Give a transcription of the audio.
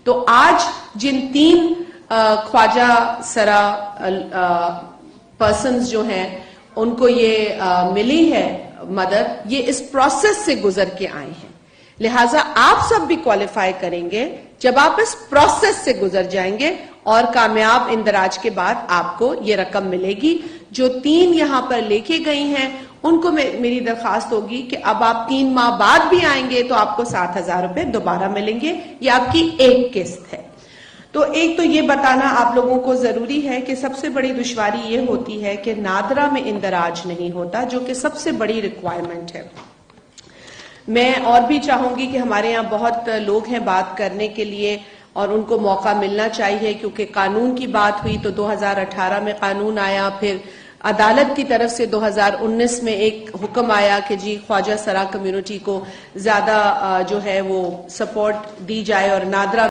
तो आज जिन 3 ख्वाजा सरा पर्सन्स जो हैं उनको ये मिली है मदद, ये इस प्रोसेस से गुजर के आए हैं। लिहाजा आप सब भी क्वालिफाई करेंगे जब आप इस प्रोसेस से गुजर जाएंगे और कामयाब इंदराज के बाद आपको ये रकम मिलेगी। जो 3 यहां पर लेके गई हैं उनको मेरी दरखास्त होगी कि अब आप 3 माह बाद भी आएंगे तो आपको 7,000 रुपए दोबारा मिलेंगे। ये आपकी एक किस्त है। तो एक तो ये बताना आप लोगों को जरूरी है कि सबसे बड़ी दुश्वारी ये होती है कि नादरा में इंदराज नहीं होता, जो कि सबसे बड़ी रिक्वायरमेंट है। मैं और भी चाहूंगी कि हमारे यहाँ बहुत लोग हैं बात करने के लिए और उनको मौका मिलना चाहिए, क्योंकि कानून की बात हुई तो 2018 में कानून आया, फिर अदालत की तरफ से 2019 में एक हुक्म आया कि जी ख्वाजा सरा कम्युनिटी को ज्यादा जो है वो सपोर्ट दी जाए और नादरा